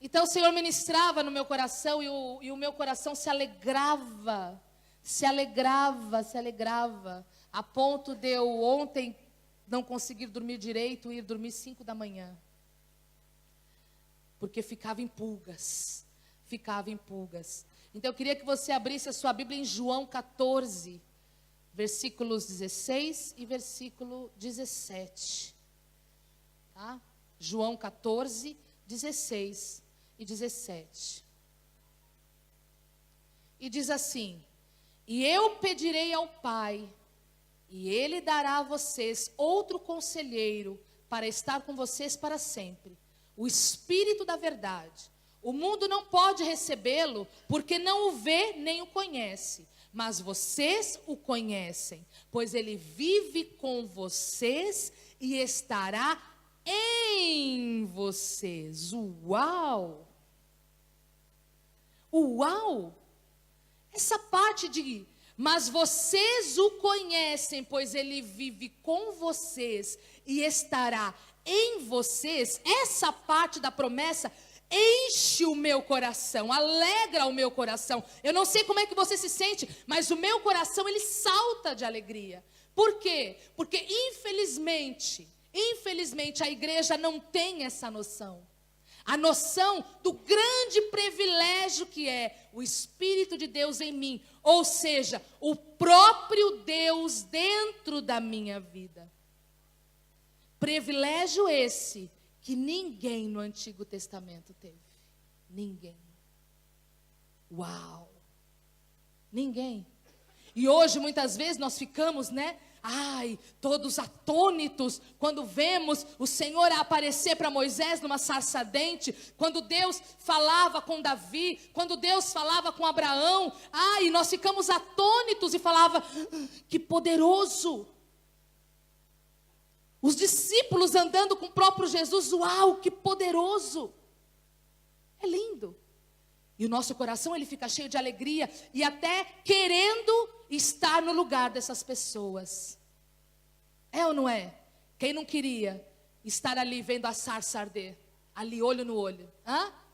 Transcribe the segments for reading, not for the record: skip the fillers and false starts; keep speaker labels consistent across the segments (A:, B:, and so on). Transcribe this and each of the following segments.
A: Então o Senhor ministrava no meu coração e o meu coração se alegrava, a ponto de eu ontem não conseguir dormir direito e ir dormir 5 da manhã. Porque ficava em pulgas. Então eu queria que você abrisse a sua Bíblia em João 14, versículos 16 e versículo 17. Tá? João 14, 16 e 17. E diz assim: e eu pedirei ao Pai, e Ele dará a vocês outro conselheiro para estar com vocês para sempre, o Espírito da verdade. O mundo não pode recebê-lo, porque não o vê nem o conhece. Mas vocês o conhecem, pois ele vive com vocês e estará em vocês. Uau! Uau! Essa parte de, mas vocês o conhecem, pois ele vive com vocês e estará em vocês. Essa parte da promessa enche o meu coração, alegra o meu coração. Eu não sei como é que você se sente, mas o meu coração, ele salta de alegria. Por quê? Porque infelizmente a igreja não tem essa noção. A noção do grande privilégio que é o Espírito de Deus em mim, ou seja, o próprio Deus dentro da minha vida. Privilégio esse que ninguém no Antigo Testamento teve. Ninguém. Uau! Ninguém. E hoje, muitas vezes, nós ficamos, todos atônitos, quando vemos o Senhor aparecer para Moisés numa sarça ardente, quando Deus falava com Davi, quando Deus falava com Abraão, e nós ficamos atônitos e falava, que poderoso! Os discípulos andando com o próprio Jesus, uau, que poderoso! É lindo. E o nosso coração, ele fica cheio de alegria e até querendo estar no lugar dessas pessoas. É ou não é? Quem não queria estar ali vendo a sarça arder? Ali, olho no olho.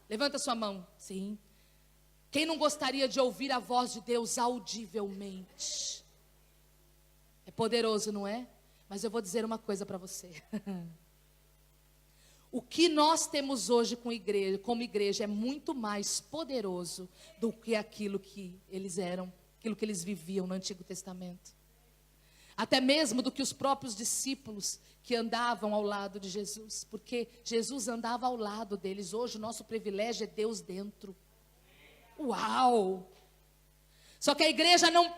A: Levanta sua mão. Sim. Quem não gostaria de ouvir a voz de Deus audivelmente? É poderoso, não é? Mas eu vou dizer uma coisa para você. O que nós temos hoje como igreja é muito mais poderoso do que aquilo que eles eram, aquilo que eles viviam no Antigo Testamento. Até mesmo do que os próprios discípulos que andavam ao lado de Jesus. Porque Jesus andava ao lado deles. Hoje o nosso privilégio é Deus dentro. Uau! Só que a igreja não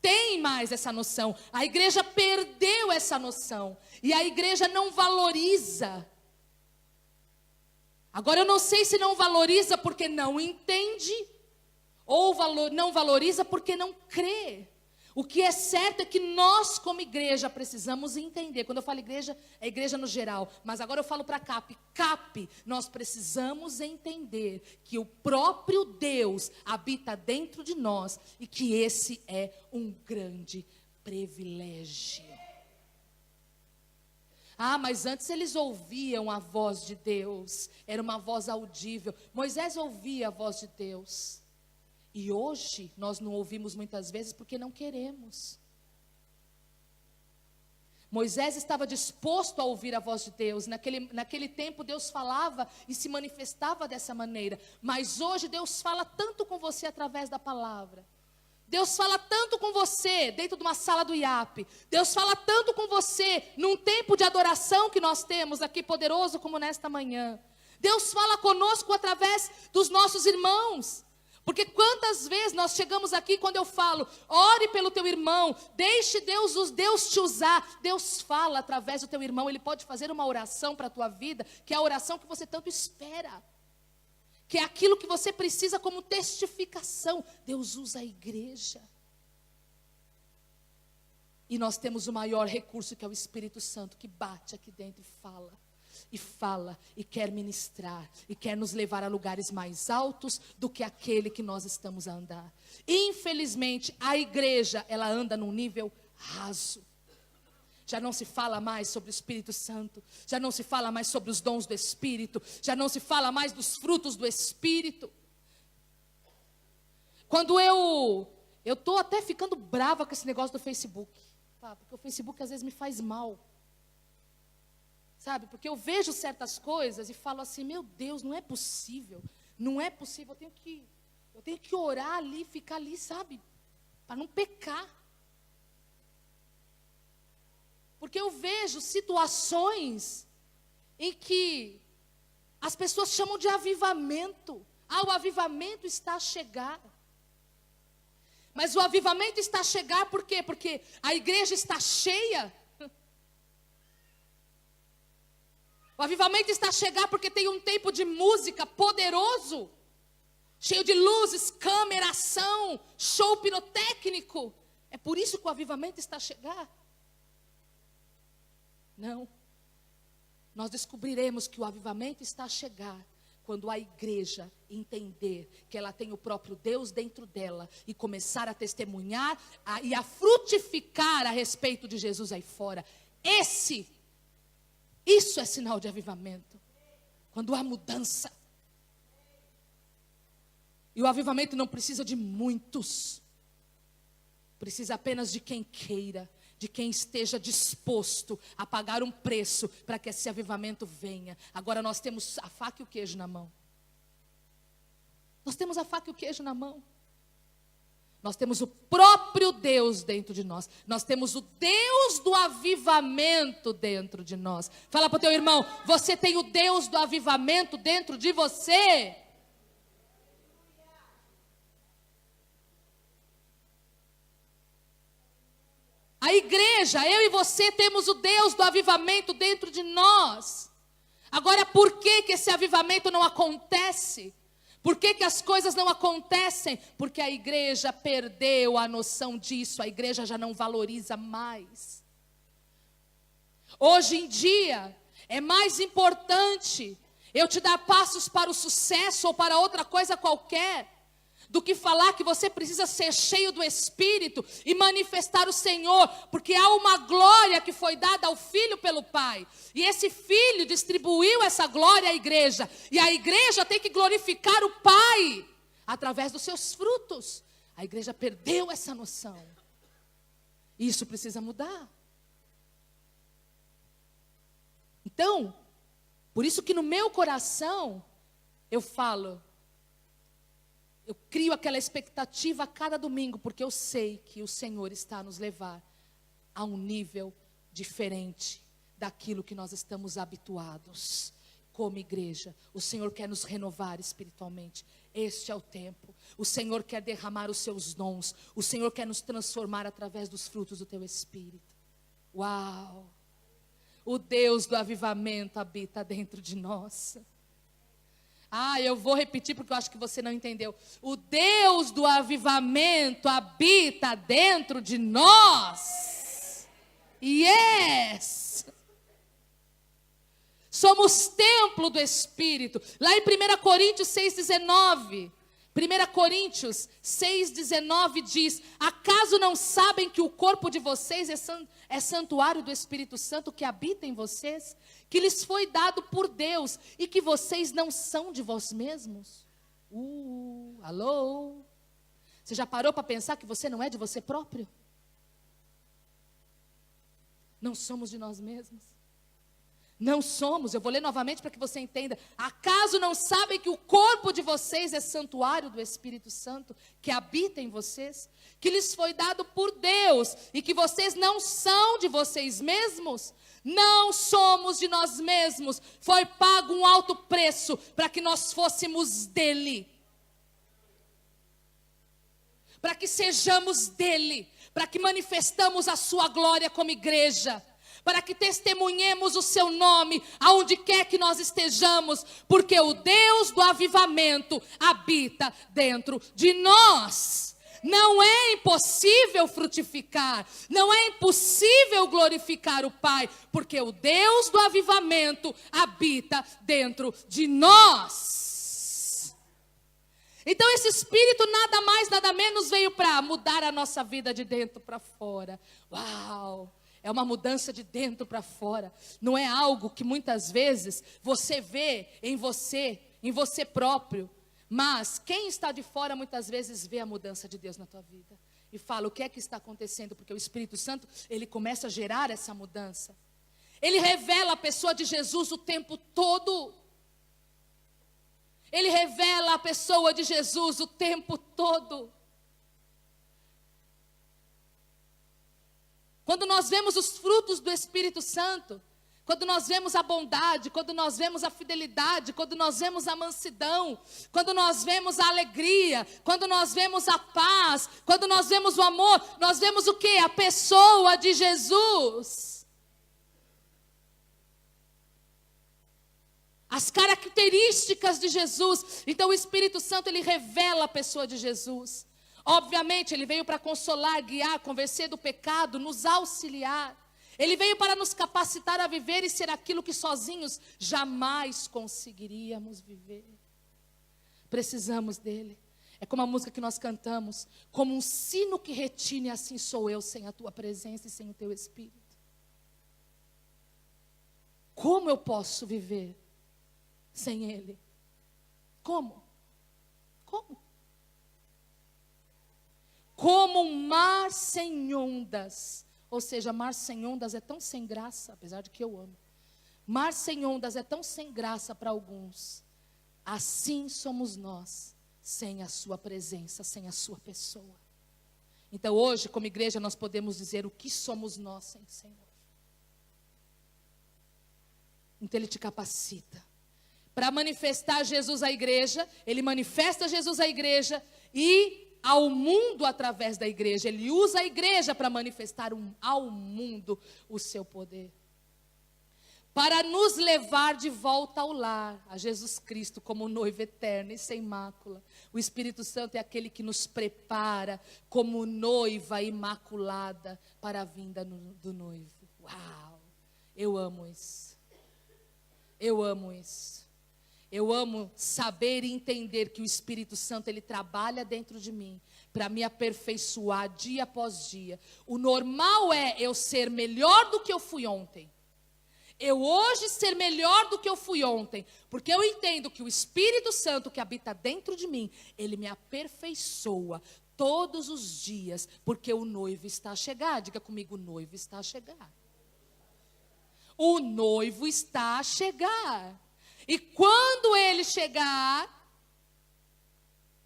A: tem mais essa noção. A igreja perdeu essa noção. E a igreja não valoriza. Agora eu não sei se não valoriza porque não entende, ou não valoriza porque não crê. O que é certo é que nós como igreja precisamos entender. Quando eu falo igreja, é igreja no geral. Mas agora eu falo para CAP, nós precisamos entender que o próprio Deus habita dentro de nós. E que esse é um grande privilégio. Mas antes eles ouviam a voz de Deus. Era uma voz audível. Moisés ouvia a voz de Deus. E hoje nós não ouvimos muitas vezes porque não queremos. Moisés estava disposto a ouvir a voz de Deus. Naquele tempo Deus falava e se manifestava dessa maneira. Mas hoje Deus fala tanto com você através da palavra. Deus fala tanto com você dentro de uma sala do IAP. Deus fala tanto com você num tempo de adoração que nós temos aqui poderoso como nesta manhã. Deus fala conosco através dos nossos irmãos. Porque quantas vezes nós chegamos aqui quando eu falo, ore pelo teu irmão, deixe Deus te usar. Deus fala através do teu irmão, Ele pode fazer uma oração para a tua vida, que é a oração que você tanto espera. Que é aquilo que você precisa como testificação. Deus usa a igreja. E nós temos o maior recurso que é o Espírito Santo, que bate aqui dentro e fala, e quer ministrar, e quer nos levar a lugares mais altos do que aquele que nós estamos a andar. Infelizmente, a igreja, ela anda num nível raso. Já não se fala mais sobre o Espírito Santo. Já não se fala mais sobre os dons do Espírito. Já não se fala mais dos frutos do Espírito. Quando eu estou até ficando brava com esse negócio do Facebook. Tá? Porque o Facebook às vezes me faz mal. Sabe? Porque eu vejo certas coisas e falo assim, meu Deus, não é possível. Não é possível. Eu tenho que orar ali, ficar ali, sabe? Para não pecar. Porque eu vejo situações em que as pessoas chamam de avivamento. O avivamento está a chegar. Mas o avivamento está a chegar por quê? Porque a igreja está cheia. O avivamento está a chegar porque tem um tempo de música poderoso. Cheio de luzes, câmera, ação, show pirotécnico. É por isso que o avivamento está a chegar. Não. Nós descobriremos que o avivamento está a chegar quando a igreja entender que ela tem o próprio Deus dentro dela e começar a testemunhar e a frutificar a respeito de Jesus aí fora. Isso é sinal de avivamento. Quando há mudança. E o avivamento não precisa de muitos. Precisa apenas de quem queira. De quem esteja disposto a pagar um preço para que esse avivamento venha. Agora nós temos a faca e o queijo na mão. Nós temos a faca e o queijo na mão. Nós temos o próprio Deus dentro de nós. Nós temos o Deus do avivamento dentro de nós. Fala para o teu irmão, você tem o Deus do avivamento dentro de você? A igreja, eu e você temos o Deus do avivamento dentro de nós. Agora, por que esse avivamento não acontece? Por que as coisas não acontecem? Porque a igreja perdeu a noção disso, a igreja já não valoriza mais. Hoje em dia, é mais importante eu te dar passos para o sucesso ou para outra coisa qualquer, do que falar que você precisa ser cheio do Espírito e manifestar o Senhor, porque há uma glória que foi dada ao Filho pelo Pai, e esse Filho distribuiu essa glória à igreja, e a igreja tem que glorificar o Pai, através dos seus frutos. A igreja perdeu essa noção, isso precisa mudar. Então, por isso que no meu coração, eu falo, eu crio aquela expectativa a cada domingo, porque eu sei que o Senhor está a nos levar a um nível diferente daquilo que nós estamos habituados como igreja. O Senhor quer nos renovar espiritualmente. Este é o tempo. O Senhor quer derramar os seus dons. O Senhor quer nos transformar através dos frutos do teu Espírito. Uau! O Deus do avivamento habita dentro de nós. Eu vou repetir porque eu acho que você não entendeu. O Deus do avivamento habita dentro de nós. Yes! Somos templo do Espírito. Lá em 1 Coríntios 6,19. 1 Coríntios 6,19 diz: acaso não sabem que o corpo de vocês é santuário do Espírito Santo que habita em vocês? Que lhes foi dado por Deus e que vocês não são de vós mesmos? Alô? Você já parou para pensar que você não é de você próprio? Não somos de nós mesmos. Não somos, eu vou ler novamente para que você entenda. Acaso não sabem que o corpo de vocês é santuário do Espírito Santo que habita em vocês? Que lhes foi dado por Deus e que vocês não são de vocês mesmos? Não somos de nós mesmos. Foi pago um alto preço para que nós fôssemos dele. Para que sejamos dele. Para que manifestamos a sua glória como igreja. Para que testemunhemos o seu nome aonde quer que nós estejamos, porque o Deus do avivamento habita dentro de nós. Não é impossível frutificar, não é impossível glorificar o Pai, porque o Deus do avivamento habita dentro de nós. Então esse Espírito nada mais, nada menos veio para mudar a nossa vida de dentro para fora. Uau! é uma mudança de dentro para fora. Não é algo que muitas vezes você vê em você próprio. Mas quem está de fora muitas vezes vê a mudança de Deus na tua vida. E fala, o que é que está acontecendo? Porque o Espírito Santo, ele começa a gerar essa mudança. Ele revela a pessoa de Jesus o tempo todo. Ele revela a pessoa de Jesus o tempo todo. Quando nós vemos os frutos do Espírito Santo, quando nós vemos a bondade, quando nós vemos a fidelidade, quando nós vemos a mansidão, quando nós vemos a alegria, quando nós vemos a paz, quando nós vemos o amor, nós vemos o quê? A pessoa de Jesus. As características de Jesus. Então o Espírito Santo, ele revela a pessoa de Jesus. Obviamente, ele veio para consolar, guiar, convencer do pecado, nos auxiliar. Ele veio para nos capacitar a viver e ser aquilo que sozinhos jamais conseguiríamos viver. Precisamos dele. É como a música que nós cantamos, como um sino que retine, assim sou eu, sem a tua presença e sem o teu Espírito. Como eu posso viver sem ele? Como? Como? Como um mar sem ondas. Ou seja, mar sem ondas é tão sem graça, apesar de que eu amo. Mar sem ondas é tão sem graça para alguns. Assim somos nós, sem a sua presença, sem a sua pessoa. Então hoje, como igreja, nós podemos dizer o que somos nós sem o Senhor. Então ele te capacita. Para manifestar Jesus à igreja, ele manifesta Jesus à igreja e ao mundo através da igreja. Ele usa a igreja para manifestar ao mundo o seu poder. Para nos levar de volta ao lar, a Jesus Cristo como noiva eterna e sem mácula. O Espírito Santo é aquele que nos prepara como noiva imaculada para a vinda do noivo. Uau! Eu amo isso. Eu amo isso. Eu amo saber e entender que o Espírito Santo, ele trabalha dentro de mim para me aperfeiçoar dia após dia. O normal é eu ser melhor do que eu fui ontem. Eu hoje ser melhor do que eu fui ontem, porque eu entendo que o Espírito Santo que habita dentro de mim, ele me aperfeiçoa todos os dias, porque o noivo está a chegar. Diga comigo, o noivo está a chegar. O noivo está a chegar. E quando ele chegar,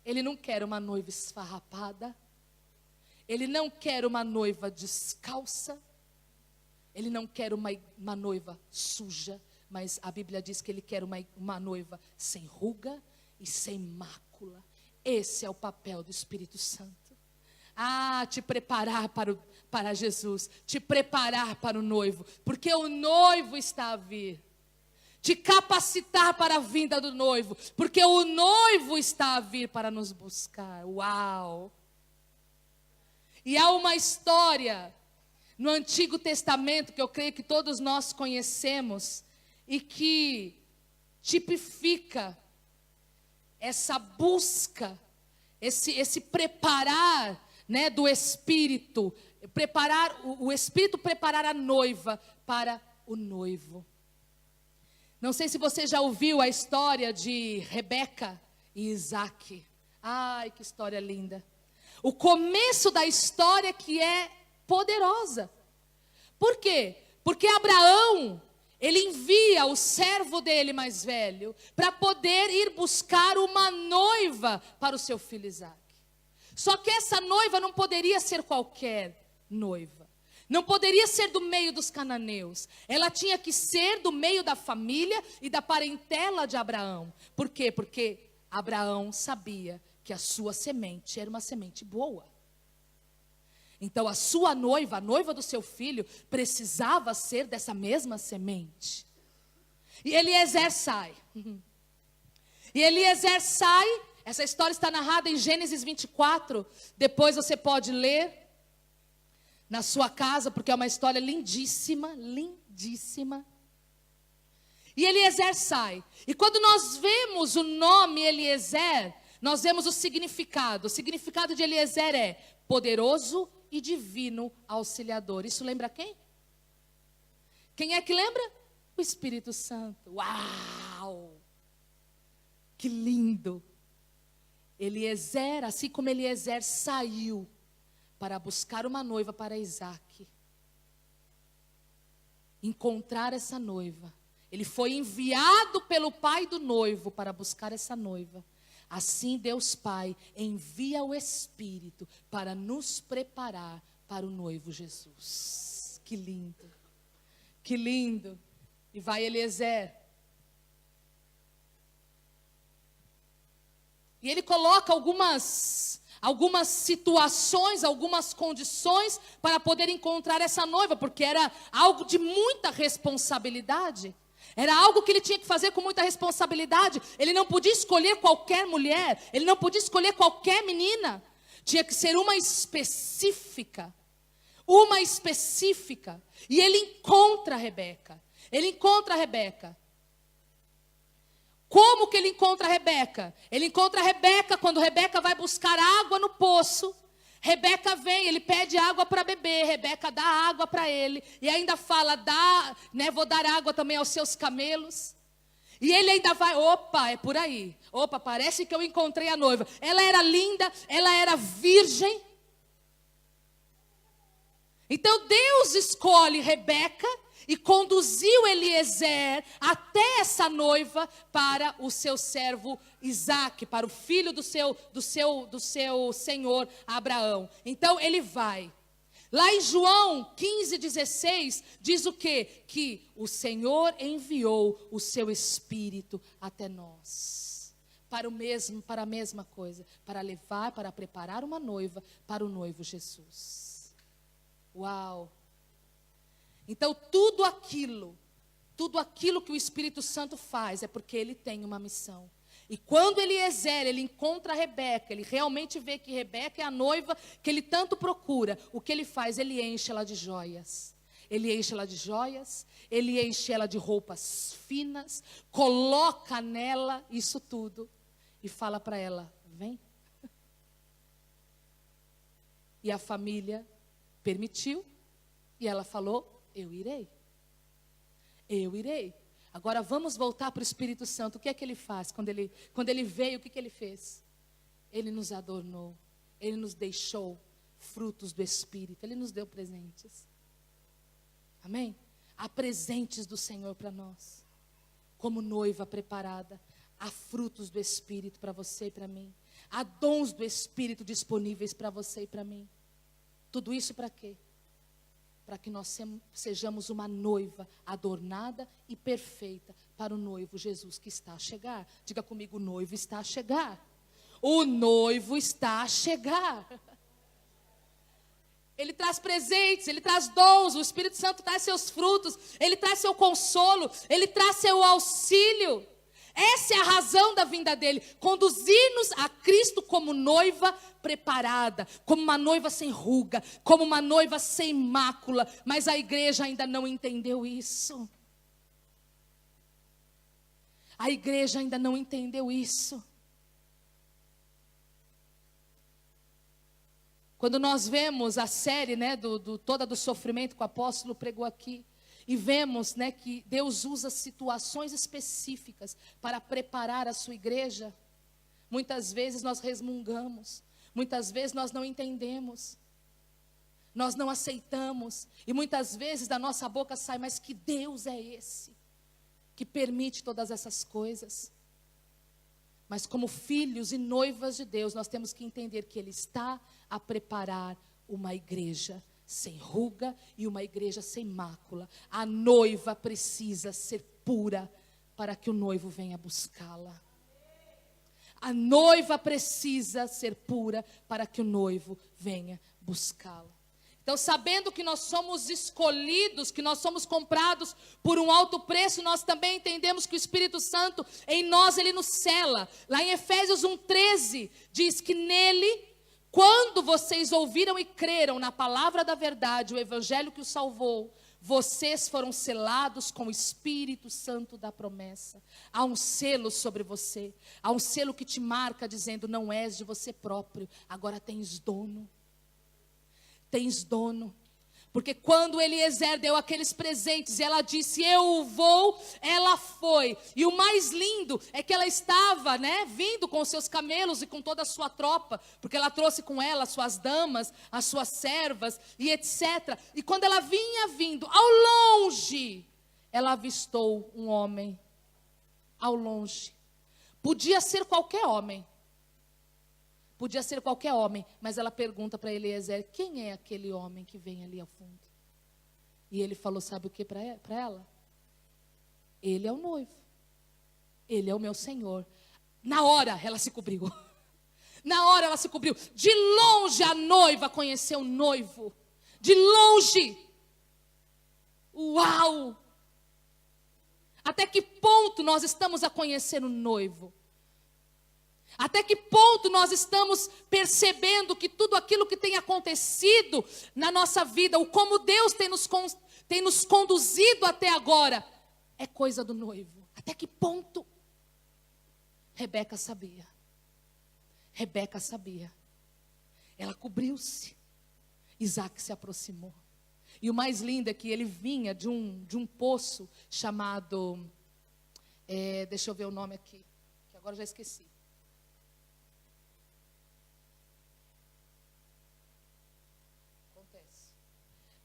A: ele não quer uma noiva esfarrapada, ele não quer uma noiva descalça, ele não quer uma noiva suja, mas a Bíblia diz que ele quer uma noiva sem ruga e sem mácula. Esse é o papel do Espírito Santo. Te preparar para Jesus, te preparar para o noivo, porque o noivo está a vir. Te capacitar para a vinda do noivo, porque o noivo está a vir para nos buscar. Uau! E há uma história no Antigo Testamento que eu creio que todos nós conhecemos e que tipifica essa busca, esse preparar, né, do Espírito, preparar o Espírito preparar a noiva para o noivo. Não sei se você já ouviu a história de Rebeca e Isaac. Ai, que história linda. O começo da história que é poderosa. Por quê? Porque Abraão, ele envia o servo dele mais velho para poder ir buscar uma noiva para o seu filho Isaac. Só que essa noiva não poderia ser qualquer noiva. Não poderia ser do meio dos cananeus. Ela tinha que ser do meio da família e da parentela de Abraão. Por quê? Porque Abraão sabia que a sua semente era uma semente boa. Então a sua noiva, a noiva do seu filho, precisava ser dessa mesma semente. E Eliezer sai. E Eliezer sai, essa história está narrada em Gênesis 24. Depois você pode ler na sua casa, porque é uma história lindíssima, lindíssima. E Eliezer sai. E quando nós vemos o nome Eliezer, nós vemos o significado. O significado de Eliezer é poderoso e divino auxiliador. Isso lembra quem? Quem é que lembra? O Espírito Santo. Uau! Que lindo! Eliezer, assim como Eliezer saiu para buscar uma noiva para Isaque, encontrar essa noiva. Ele foi enviado pelo pai do noivo para buscar essa noiva. Assim Deus Pai envia o Espírito para nos preparar para o noivo Jesus. Que lindo, que lindo. E vai Eliezer. E ele coloca algumas situações, algumas condições para poder encontrar essa noiva, porque era algo de muita responsabilidade. Era algo que ele tinha que fazer com muita responsabilidade. Ele não podia escolher qualquer mulher, ele não podia escolher qualquer menina. Tinha que ser uma específica. Uma específica. E ele encontra a Rebeca. Ele encontra a Rebeca. Como que ele encontra a Rebeca? Ele encontra a Rebeca quando Rebeca vai buscar água no poço. Rebeca vem, ele pede água para beber, Rebeca dá água para ele, e ainda fala, vou dar água também aos seus camelos. E ele ainda vai, opa, é por aí. Opa, parece que eu encontrei a noiva. Ela era linda, ela era virgem. Então Deus escolhe Rebeca e conduziu Eliezer até essa noiva para o seu servo Isaque, para o filho do seu senhor Abraão. Então ele vai. Lá em João 15:16 diz o quê? Que o Senhor enviou o seu Espírito até nós. Para a mesma coisa, para levar, para preparar uma noiva para o noivo Jesus. Uau! Então tudo aquilo que o Espírito Santo faz é porque ele tem uma missão. E quando Eliezer, ele encontra a Rebeca, ele realmente vê que Rebeca é a noiva que ele tanto procura. O que ele faz? Ele enche ela de joias. Ele enche ela de joias, ele enche ela de roupas finas, coloca nela isso tudo e fala para ela, vem. E a família permitiu e ela falou, eu irei. Eu irei. Agora vamos voltar para o Espírito Santo. O que é que ele faz? Quando ele veio, o que ele fez? Ele nos adornou. Ele nos deixou frutos do Espírito. Ele nos deu presentes. Amém? Há presentes do Senhor para nós. Como noiva preparada. Há frutos do Espírito para você e para mim. Há dons do Espírito disponíveis para você e para mim. Tudo isso para quê? Para que nós sejamos uma noiva adornada e perfeita para o noivo Jesus que está a chegar. Diga comigo, o noivo está a chegar. O noivo está a chegar. Ele traz presentes, ele traz dons, o Espírito Santo traz seus frutos, ele traz seu consolo, ele traz seu auxílio. Essa é a razão da vinda dele, conduzir-nos a Cristo como noiva preparada, como uma noiva sem ruga, como uma noiva sem mácula, mas a igreja ainda não entendeu isso. A igreja ainda não entendeu isso. Quando nós vemos a série, toda do sofrimento que o apóstolo pregou aqui, e vemos, que Deus usa situações específicas para preparar a sua igreja. Muitas vezes nós resmungamos, muitas vezes nós não entendemos, nós não aceitamos, e muitas vezes da nossa boca sai, mas que Deus é esse, que permite todas essas coisas? Mas como filhos e noivas de Deus, nós temos que entender que Ele está a preparar uma igreja sem ruga e uma igreja sem mácula. A noiva precisa ser pura para que o noivo venha buscá-la. A noiva precisa ser pura para que o noivo venha buscá-la. Então, sabendo que nós somos escolhidos, que nós somos comprados por um alto preço, nós também entendemos que o Espírito Santo em nós, Ele nos sela. Lá em Efésios 1:13 diz que nele, quando vocês ouviram e creram na palavra da verdade, o evangelho que os salvou, vocês foram selados com o Espírito Santo da promessa. Há um selo sobre você, há um selo que te marca dizendo, não és de você próprio, agora tens dono. Tens dono. Porque quando Eliezer deu aqueles presentes e ela disse, eu vou, ela foi. E o mais lindo é que ela estava, vindo com os seus camelos e com toda a sua tropa. Porque ela trouxe com ela as suas damas, as suas servas e etc. E quando ela vinha vindo, ao longe, ela avistou um homem. Ao longe. Podia ser qualquer homem. Podia ser qualquer homem, mas ela pergunta para Eliezer, quem é aquele homem que vem ali ao fundo? E ele falou, sabe o que para ela? Ele é o noivo. Ele é o meu Senhor. Na hora ela se cobriu. Na hora ela se cobriu. De longe a noiva conheceu o noivo. De longe. Uau! Até que ponto nós estamos a conhecer o noivo? Até que ponto nós estamos percebendo que tudo aquilo que tem acontecido na nossa vida, o como Deus tem nos conduzido até agora, é coisa do noivo? Até que ponto? Rebeca sabia. Rebeca sabia. Ela cobriu-se. Isaac se aproximou. E o mais lindo é que ele vinha de um poço chamado, deixa eu ver o nome aqui, que agora eu já esqueci.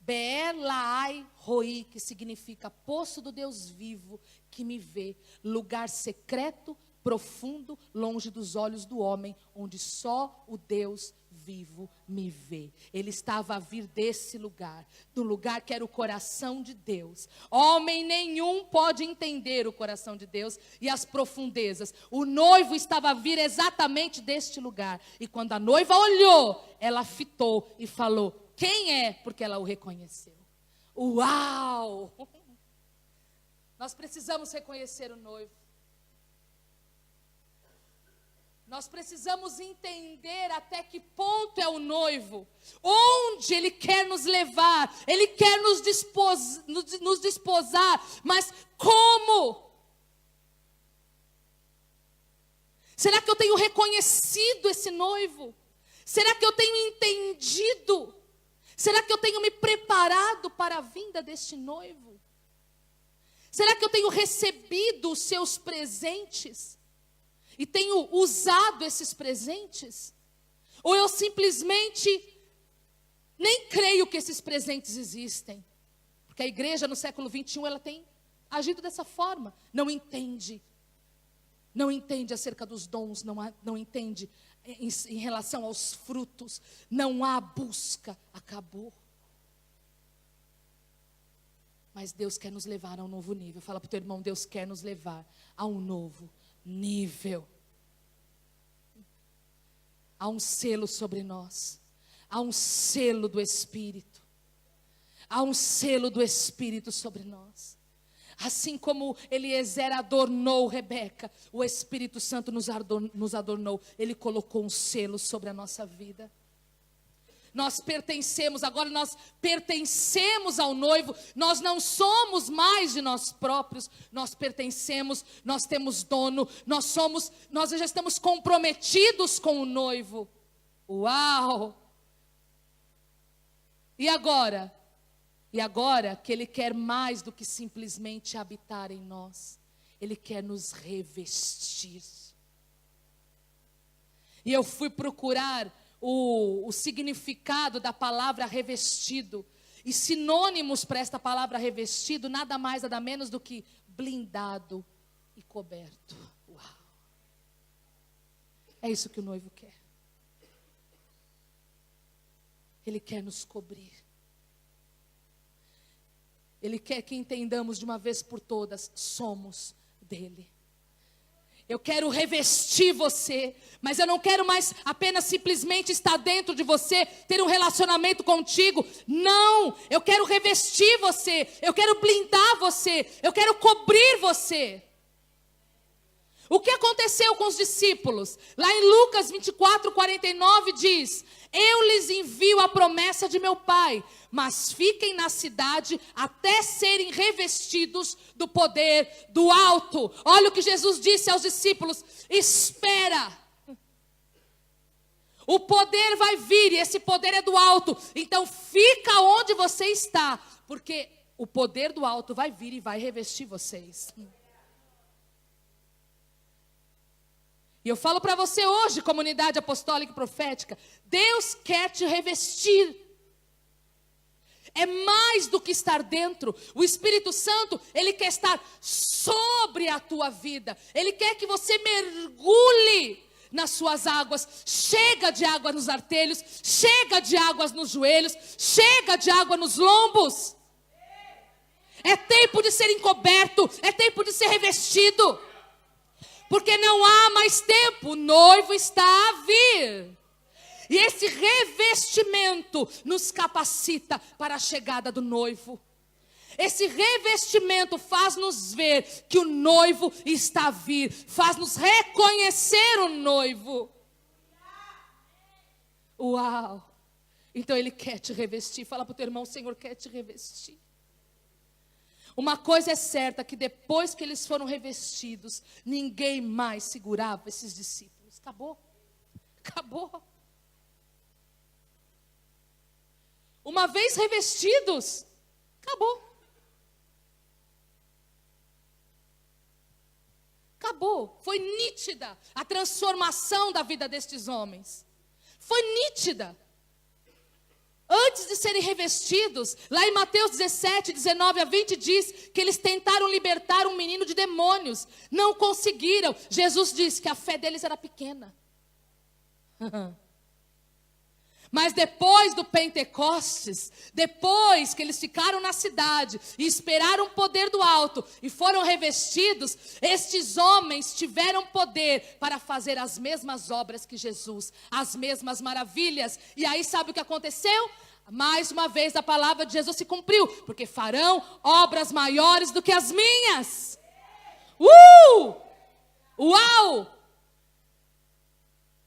A: Beer-Lahai-Roi, que significa poço do Deus vivo que me vê, lugar secreto, profundo, longe dos olhos do homem, onde só o Deus vivo me vê. Ele estava a vir desse lugar, do lugar que era o coração de Deus. Homem nenhum pode entender o coração de Deus e as profundezas. O noivo estava a vir exatamente deste lugar. E quando a noiva olhou, ela fitou e falou, quem é? Porque ela o reconheceu. Uau! Nós precisamos reconhecer o noivo. Nós precisamos entender até que ponto é o noivo. Onde ele quer nos levar. Ele quer nos desposar. Mas como? Será que eu tenho reconhecido esse noivo? Será que eu tenho entendido? Será que eu tenho me preparado para a vinda deste noivo? Será que eu tenho recebido os seus presentes? E tenho usado esses presentes? Ou eu simplesmente nem creio que esses presentes existem? Porque a igreja no século 21, ela tem agido dessa forma. Não entende. Não entende acerca dos dons, não entende em relação aos frutos, não há busca, acabou. Mas Deus quer nos levar a um novo nível. Fala para o teu irmão, Deus quer nos levar a um novo nível. Há um selo sobre nós, há um selo do Espírito, há um selo do Espírito sobre nós. Assim como Eliezer adornou Rebeca, o Espírito Santo nos adornou. Ele colocou um selo sobre a nossa vida. Nós pertencemos, agora nós pertencemos ao noivo. Nós não somos mais de nós próprios. Nós pertencemos, nós temos dono. Nós já estamos comprometidos com o noivo. Uau! E agora? E agora que Ele quer mais do que simplesmente habitar em nós. Ele quer nos revestir. E eu fui procurar o significado da palavra revestido. E sinônimos para esta palavra revestido, nada mais, nada menos do que blindado e coberto. Uau! É isso que o noivo quer. Ele quer nos cobrir. Ele quer que entendamos de uma vez por todas, somos dele. Eu quero revestir você, mas eu não quero mais apenas simplesmente estar dentro de você, ter um relacionamento contigo. Não, eu quero revestir você, eu quero blindar você, eu quero cobrir você. O que aconteceu com os discípulos? Lá em Lucas 24:49 diz: eu lhes envio a promessa de meu Pai, mas fiquem na cidade até serem revestidos do poder do alto. Olha o que Jesus disse aos discípulos: espera. O poder vai vir e esse poder é do alto. Então fica onde você está, porque o poder do alto vai vir e vai revestir vocês. E eu falo para você hoje, comunidade apostólica e profética, Deus quer te revestir. É mais do que estar dentro. O Espírito Santo, Ele quer estar sobre a tua vida. Ele quer que você mergulhe nas suas águas. Chega de água nos artelhos, chega de águas nos joelhos, chega de água nos lombos. É tempo de ser encoberto, é tempo de ser revestido. Porque não há mais tempo, o noivo está a vir. E esse revestimento nos capacita para a chegada do noivo. Esse revestimento faz-nos ver que o noivo está a vir, faz-nos reconhecer o noivo. Uau! Então Ele quer te revestir. Fala para o teu irmão, o Senhor quer te revestir. Uma coisa é certa, que depois que eles foram revestidos, ninguém mais segurava esses discípulos. Acabou. Acabou. Uma vez revestidos, acabou. Acabou. Foi nítida a transformação da vida destes homens. Foi nítida. Antes de serem revestidos, lá em Mateus 17, 19 a 20 diz que eles tentaram libertar um menino de demônios. Não conseguiram. Jesus disse que a fé deles era pequena. Mas depois do Pentecostes, depois que eles ficaram na cidade e esperaram o poder do alto e foram revestidos, estes homens tiveram poder para fazer as mesmas obras que Jesus, as mesmas maravilhas. E aí sabe o que aconteceu? Mais uma vez a palavra de Jesus se cumpriu, porque farão obras maiores do que as minhas. Uau!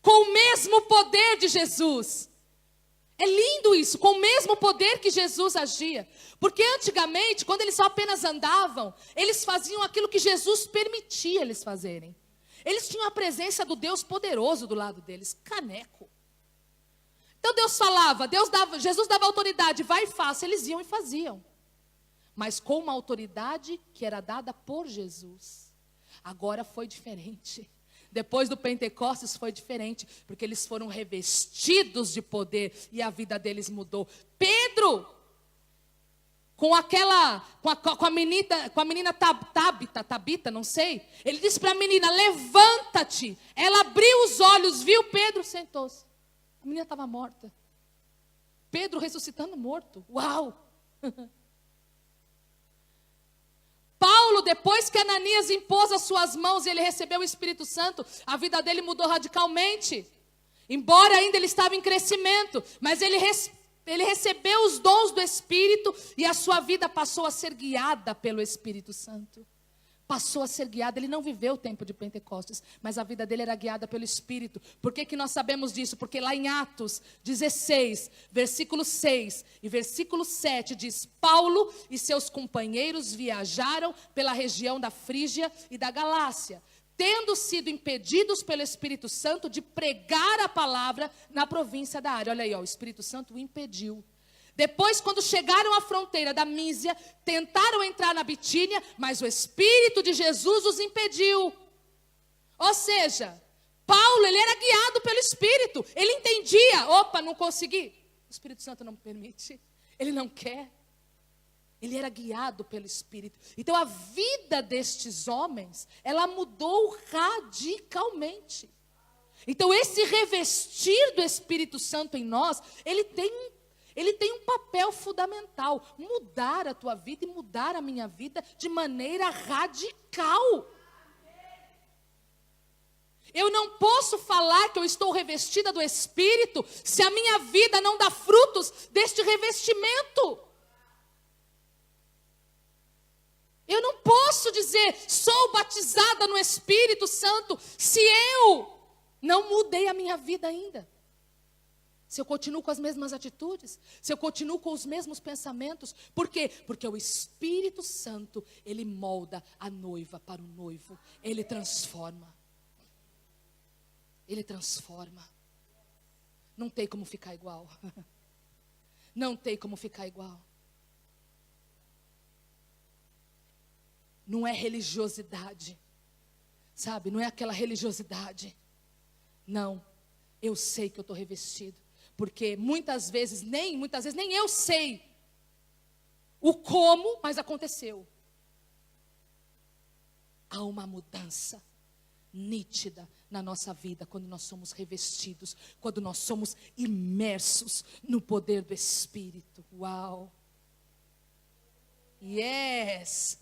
A: Com o mesmo poder de Jesus. É lindo isso, com o mesmo poder que Jesus agia. Porque antigamente, quando eles só apenas andavam, eles faziam aquilo que Jesus permitia eles fazerem. Eles tinham a presença do Deus poderoso do lado deles, caneco. Então Deus falava, Jesus dava autoridade, vai e faça, eles iam e faziam. Mas com uma autoridade que era dada por Jesus. Agora foi diferente. Depois do Pentecostes foi diferente, porque eles foram revestidos de poder e a vida deles mudou. Pedro, com a menina Tabita, não sei, ele disse para a menina, levanta-te. Ela abriu os olhos, viu Pedro, sentou-se. A menina estava morta. Pedro ressuscitando morto. Uau! Paulo, depois que Ananias impôs as suas mãos e ele recebeu o Espírito Santo, a vida dele mudou radicalmente. Embora ainda ele estava em crescimento, mas ele recebeu os dons do Espírito e a sua vida passou a ser guiada pelo Espírito Santo. Passou a ser guiada, ele não viveu o tempo de Pentecostes, mas a vida dele era guiada pelo Espírito. Por que nós sabemos disso? Porque lá em Atos 16, versículo 6 e versículo 7 diz, Paulo e seus companheiros viajaram pela região da Frígia e da Galácia, tendo sido impedidos pelo Espírito Santo de pregar a palavra na província da área. Olha aí, o Espírito Santo o impediu. Depois, quando chegaram à fronteira da Mísia, tentaram entrar na Bitínia, mas o Espírito de Jesus os impediu. Ou seja, Paulo, ele era guiado pelo Espírito. Ele entendia, não consegui. O Espírito Santo não permite, ele não quer. Ele era guiado pelo Espírito. Então a vida destes homens, ela mudou radicalmente. Então esse revestir do Espírito Santo em nós, ele tem um papel fundamental. Mudar a tua vida e mudar a minha vida de maneira radical. Eu não posso falar que eu estou revestida do Espírito se a minha vida não dá frutos deste revestimento. Eu não posso dizer, sou batizada no Espírito Santo, se eu não mudei a minha vida ainda. Se eu continuo com as mesmas atitudes, se eu continuo com os mesmos pensamentos. Por quê? Porque o Espírito Santo, ele molda a noiva para o noivo. Ele transforma. Ele transforma. não tem como ficar igual. Não tem como ficar igual. Não é religiosidade, sabe? Não é aquela religiosidade. Não, eu sei que eu estou revestido. Porque muitas vezes nem eu sei o como, mas aconteceu. Há uma mudança nítida na nossa vida quando nós somos revestidos, quando nós somos imersos no poder do Espírito. Uau! Yes!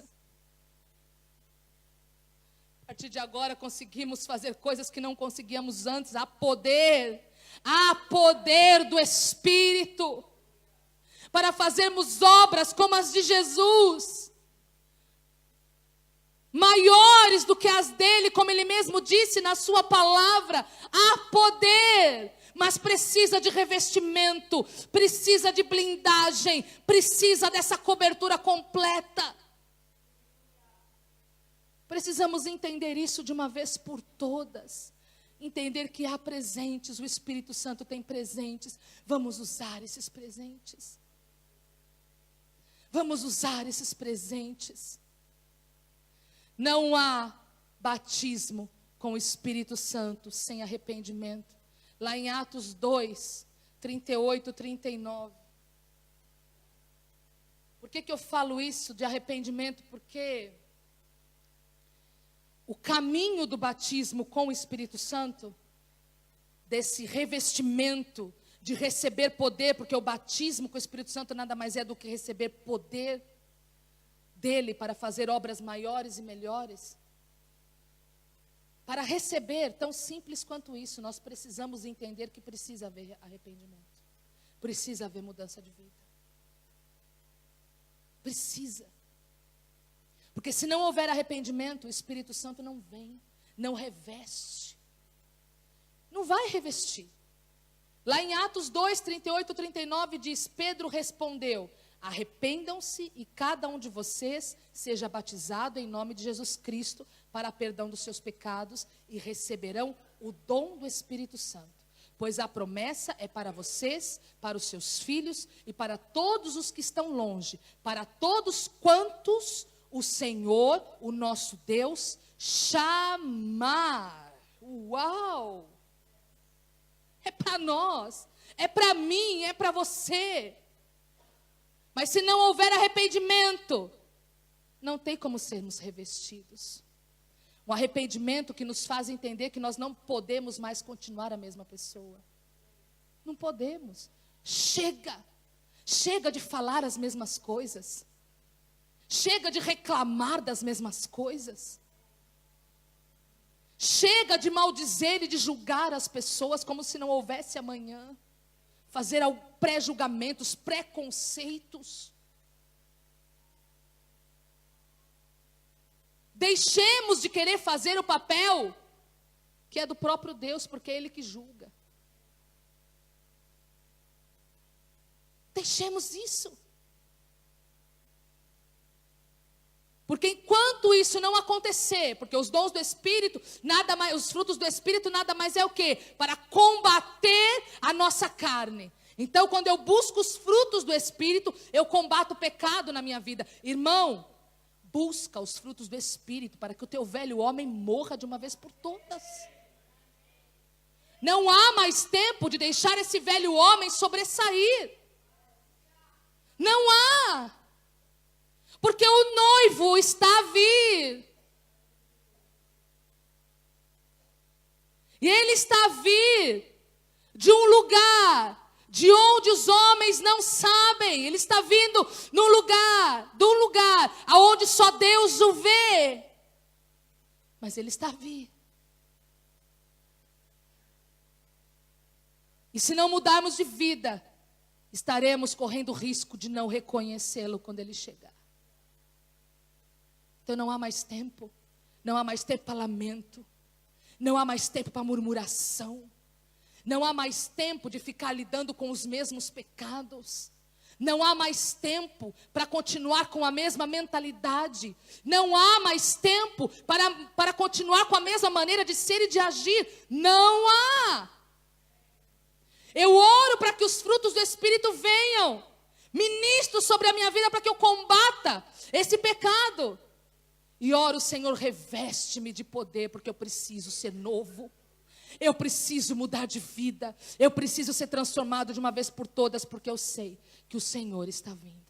A: A partir de agora conseguimos fazer coisas que não conseguíamos antes. Há poder do Espírito para fazermos obras como as de Jesus, maiores do que as dele, como ele mesmo disse na sua palavra. Há poder, mas precisa de revestimento, precisa de blindagem, precisa dessa cobertura completa. Precisamos entender isso de uma vez por todas. Entender que há presentes, o Espírito Santo tem presentes. Vamos usar esses presentes. Vamos usar esses presentes. Não há batismo com o Espírito Santo sem arrependimento. Lá em Atos 2, 38, 39. Por que eu falo isso de arrependimento? Porque o caminho do batismo com o Espírito Santo, desse revestimento, de receber poder, porque o batismo com o Espírito Santo nada mais é do que receber poder dele para fazer obras maiores e melhores. Para receber, tão simples quanto isso, nós precisamos entender que precisa haver arrependimento. Precisa haver mudança de vida. Precisa. Porque se não houver arrependimento, o Espírito Santo não vem, não reveste. Não vai revestir. Lá em Atos 2, 38, 39 diz: Pedro respondeu: arrependam-se e cada um de vocês seja batizado em nome de Jesus Cristo para a perdão dos seus pecados e receberão o dom do Espírito Santo. Pois a promessa é para vocês, para os seus filhos e para todos os que estão longe, para todos quantos o Senhor, o nosso Deus, chamar. Uau! É para nós, é para mim, é para você. Mas se não houver arrependimento, não tem como sermos revestidos. Um arrependimento que nos faz entender que nós não podemos mais continuar a mesma pessoa. Não podemos. Chega de falar as mesmas coisas. Chega de reclamar das mesmas coisas. Chega de maldizer e de julgar as pessoas como se não houvesse amanhã. Fazer pré-julgamentos, preconceitos. Deixemos de querer fazer o papel que é do próprio Deus, porque é Ele que julga. Deixemos isso. Porque enquanto isso não acontecer, porque os dons do Espírito, nada mais, os frutos do Espírito nada mais é o quê? Para combater a nossa carne. Então, quando eu busco os frutos do Espírito, eu combato o pecado na minha vida. Irmão, busca os frutos do Espírito para que o teu velho homem morra de uma vez por todas. Não há mais tempo de deixar esse velho homem sobressair. Não há. Porque o noivo está a vir. E ele está a vir de um lugar de onde os homens não sabem. Ele está vindo de um lugar aonde só Deus o vê. Mas ele está a vir. E se não mudarmos de vida, estaremos correndo o risco de não reconhecê-lo quando ele chegar. Então não há mais tempo. Não há mais tempo para lamento. Não há mais tempo para murmuração. Não há mais tempo de ficar lidando com os mesmos pecados. Não há mais tempo para continuar com a mesma mentalidade. Não há mais tempo para continuar com a mesma maneira de ser e de agir. Não há. Eu oro para que os frutos do Espírito venham. Ministro sobre a minha vida para que eu combata esse pecado. E oro, Senhor, reveste-me de poder, porque eu preciso ser novo. Eu preciso mudar de vida. Eu preciso ser transformado de uma vez por todas, porque eu sei que o Senhor está vindo.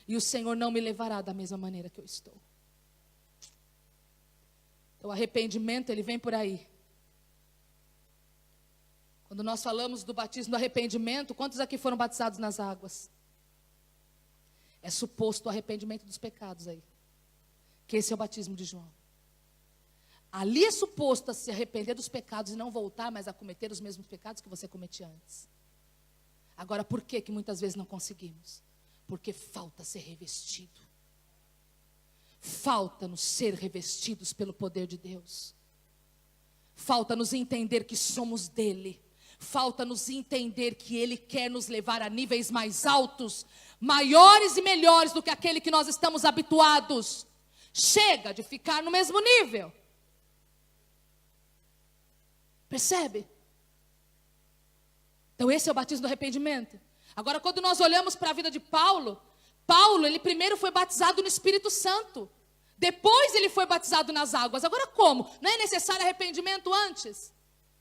A: E o Senhor não me levará da mesma maneira que eu estou. Então, o arrependimento, ele vem por aí. Quando nós falamos do batismo do arrependimento, quantos aqui foram batizados nas águas? É suposto o arrependimento dos pecados aí. Que esse é o batismo de João. Ali é suposto a se arrepender dos pecados e não voltar mais a cometer os mesmos pecados que você cometia antes. Agora, por que muitas vezes não conseguimos? Porque falta ser revestido. Falta-nos ser revestidos pelo poder de Deus. Falta-nos entender que somos dele. Falta-nos entender que ele quer nos levar a níveis mais altos, maiores e melhores do que aquele que nós estamos habituados. Chega de ficar no mesmo nível. Percebe? Então esse é o batismo do arrependimento. Agora, quando nós olhamos para a vida de Paulo, ele primeiro foi batizado no Espírito Santo. Depois ele foi batizado nas águas. Agora como? Não é necessário arrependimento antes?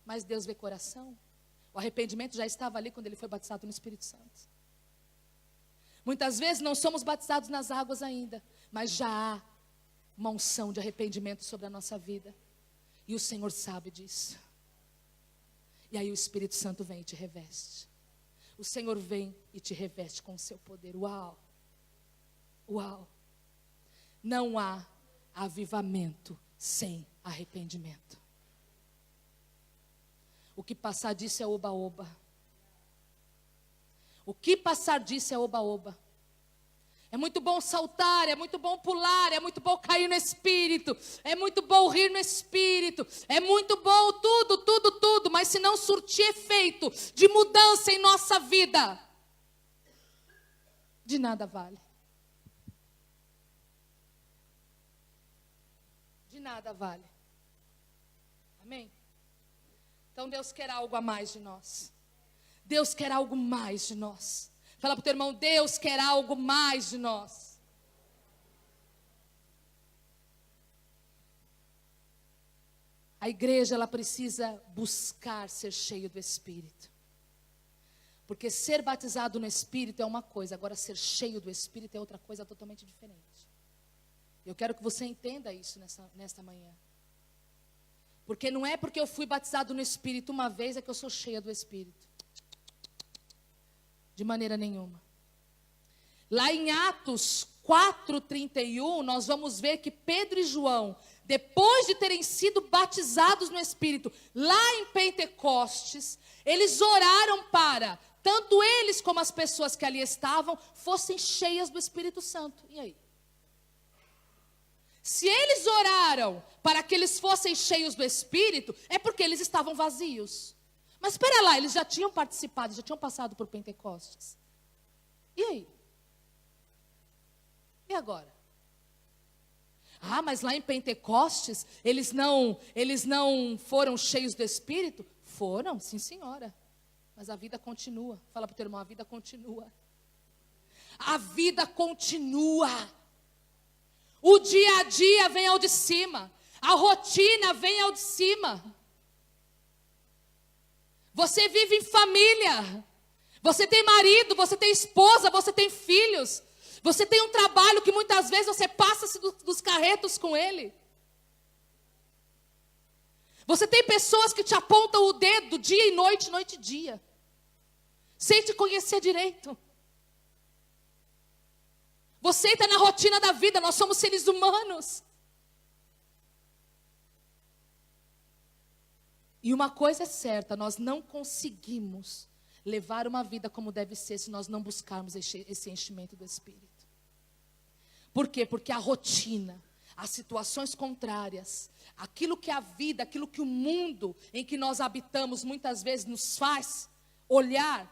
A: Mas Deus vê coração. O arrependimento já estava ali quando ele foi batizado no Espírito Santo. Muitas vezes não somos batizados nas águas ainda, mas já há uma unção de arrependimento sobre a nossa vida. E o Senhor sabe disso. E aí o Espírito Santo vem e te reveste. O Senhor vem e te reveste com o seu poder. Uau! Uau! Não há avivamento sem arrependimento. O que passar disso é oba-oba. O que passar disso é oba-oba. É muito bom saltar, é muito bom pular, é muito bom cair no Espírito, é muito bom rir no Espírito, é muito bom tudo, mas se não surtir efeito de mudança em nossa vida, de nada vale. De nada vale. Amém? Então Deus quer algo a mais de nós. Deus quer algo mais de nós. Fala para o teu irmão, Deus quer algo mais de nós. A igreja, ela precisa buscar ser cheio do Espírito. Porque ser batizado no Espírito é uma coisa, agora ser cheio do Espírito é outra coisa totalmente diferente. Eu quero que você entenda isso nesta manhã. Porque não é porque eu fui batizado no Espírito uma vez é que eu sou cheia do Espírito. De maneira nenhuma. Lá em Atos 4:31, nós vamos ver que Pedro e João, depois de terem sido batizados no Espírito, lá em Pentecostes, eles oraram para, tanto eles como as pessoas que ali estavam, fossem cheias do Espírito Santo. E aí? Se eles oraram para que eles fossem cheios do Espírito, é porque eles estavam vazios. Mas espera lá, eles já tinham participado, já tinham passado por Pentecostes. E aí? E agora? Ah, mas lá em Pentecostes, eles não foram cheios do Espírito? Foram, sim senhora. Mas a vida continua. Fala para o teu irmão, a vida continua. A vida continua. O dia a dia vem ao de cima. A rotina vem ao de cima. Você vive em família. Você tem marido, você tem esposa, você tem filhos. Você tem um trabalho que muitas vezes você passa-se dos carretos com ele. Você tem pessoas que te apontam o dedo dia e noite, noite e dia. Sem te conhecer direito. Você está na rotina da vida, nós somos seres humanos. E uma coisa é certa, nós não conseguimos levar uma vida como deve ser se nós não buscarmos esse enchimento do Espírito. Por quê? Porque a rotina, as situações contrárias, aquilo que a vida, aquilo que o mundo em que nós habitamos muitas vezes nos faz olhar,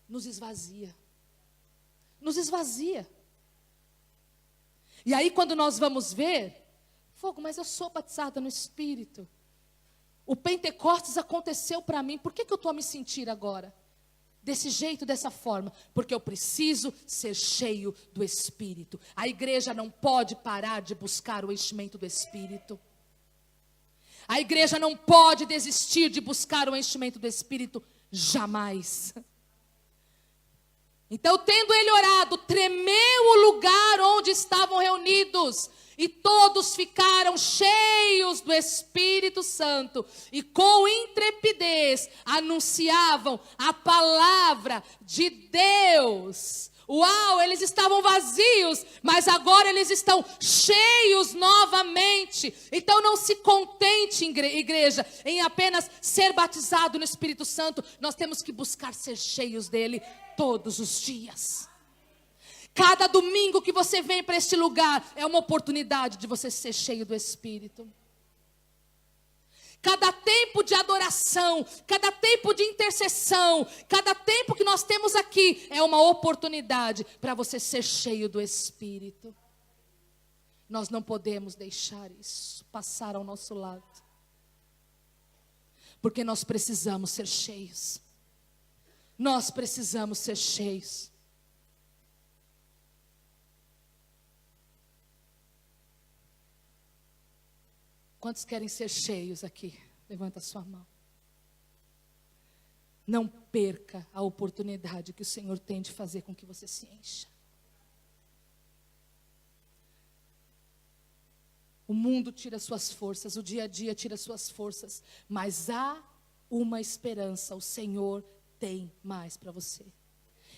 A: nos esvazia. Nos esvazia. E aí quando nós vamos ver, fogo, mas eu sou batizada no Espírito. O Pentecostes aconteceu para mim. Por que eu estou a me sentir agora? Desse jeito, dessa forma. Porque eu preciso ser cheio do Espírito. A igreja não pode parar de buscar o enchimento do Espírito. A igreja não pode desistir de buscar o enchimento do Espírito. Jamais. Então, tendo ele orado, tremeu o lugar onde estavam reunidos, e todos ficaram cheios do Espírito Santo, e com intrepidez anunciavam a palavra de Deus. Uau, eles estavam vazios, mas agora eles estão cheios novamente. Então não se contente, igreja, em apenas ser batizado no Espírito Santo. Nós temos que buscar ser cheios dele todos os dias. Cada domingo que você vem para este lugar é uma oportunidade de você ser cheio do Espírito. Cada tempo de adoração, cada tempo de intercessão, cada tempo que nós temos aqui é uma oportunidade para você ser cheio do Espírito. Nós não podemos deixar isso passar ao nosso lado. Porque nós precisamos ser cheios. Nós precisamos ser cheios. Quantos querem ser cheios aqui? Levanta a sua mão. Não perca a oportunidade que o Senhor tem de fazer com que você se encha. O mundo tira suas forças, o dia a dia tira suas forças, mas há uma esperança, o Senhor tem mais para você.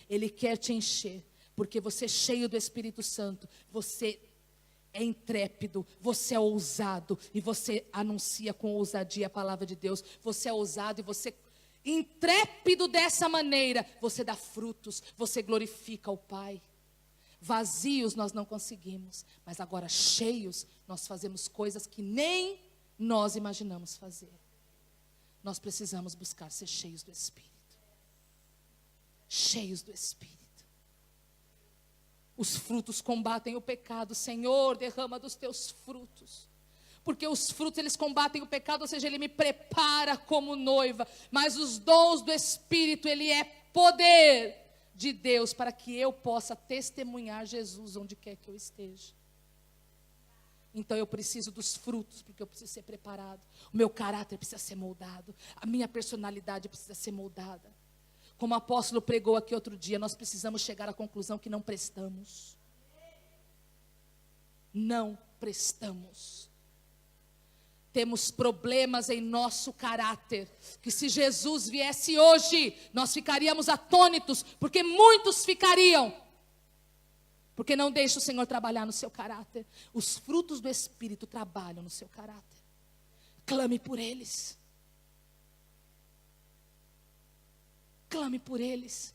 A: Ele quer te encher, porque você é cheio do Espírito Santo, você é intrépido, você é ousado, e você anuncia com ousadia a palavra de Deus. Você é ousado e você, intrépido dessa maneira, você dá frutos, você glorifica o Pai. Vazios nós não conseguimos, mas agora cheios, nós fazemos coisas que nem nós imaginamos fazer. Nós precisamos buscar ser cheios do Espírito. Cheios do Espírito. Os frutos combatem o pecado. Senhor, derrama dos teus frutos. Porque os frutos, eles combatem o pecado, ou seja, ele me prepara como noiva. Mas os dons do Espírito, ele é poder de Deus para que eu possa testemunhar Jesus onde quer que eu esteja. Então eu preciso dos frutos, porque eu preciso ser preparado. O meu caráter precisa ser moldado. A minha personalidade precisa ser moldada. Como o apóstolo pregou aqui outro dia, nós precisamos chegar à conclusão que não prestamos. Não prestamos. Temos problemas em nosso caráter, que se Jesus viesse hoje, nós ficaríamos atônitos, porque muitos ficariam. Porque não deixa o Senhor trabalhar no seu caráter. Os frutos do Espírito trabalham no seu caráter. Clame por eles. Clame por eles.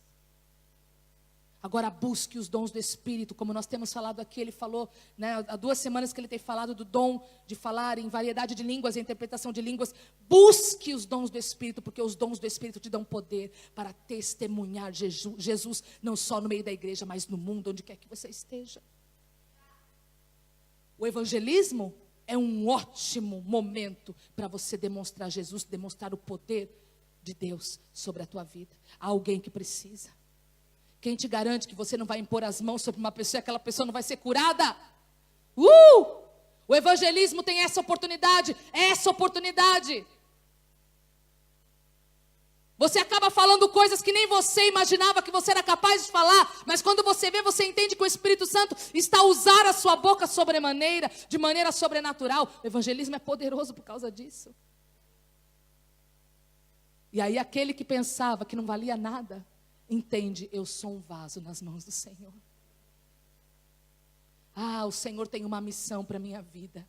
A: Agora busque os dons do Espírito, como nós temos falado aqui. Ele falou, né, há 2 semanas que ele tem falado do dom de falar em variedade de línguas, a interpretação de línguas. Busque os dons do Espírito, porque os dons do Espírito te dão poder para testemunhar Jesus, não só no meio da igreja, mas no mundo, onde quer que você esteja. O evangelismo é um ótimo momento para você demonstrar Jesus, demonstrar o poder de Deus sobre a tua vida. Há alguém que precisa. Quem te garante que você não vai impor as mãos sobre uma pessoa e aquela pessoa não vai ser curada? O evangelismo tem essa oportunidade. Você acaba falando coisas que nem você imaginava que você era capaz de falar, mas quando você vê, você entende que o Espírito Santo está a usar a sua boca sobremaneira, de maneira sobrenatural. O evangelismo é poderoso por causa disso. E aí aquele que pensava que não valia nada, entende, eu sou um vaso nas mãos do Senhor. O Senhor tem uma missão para a minha vida.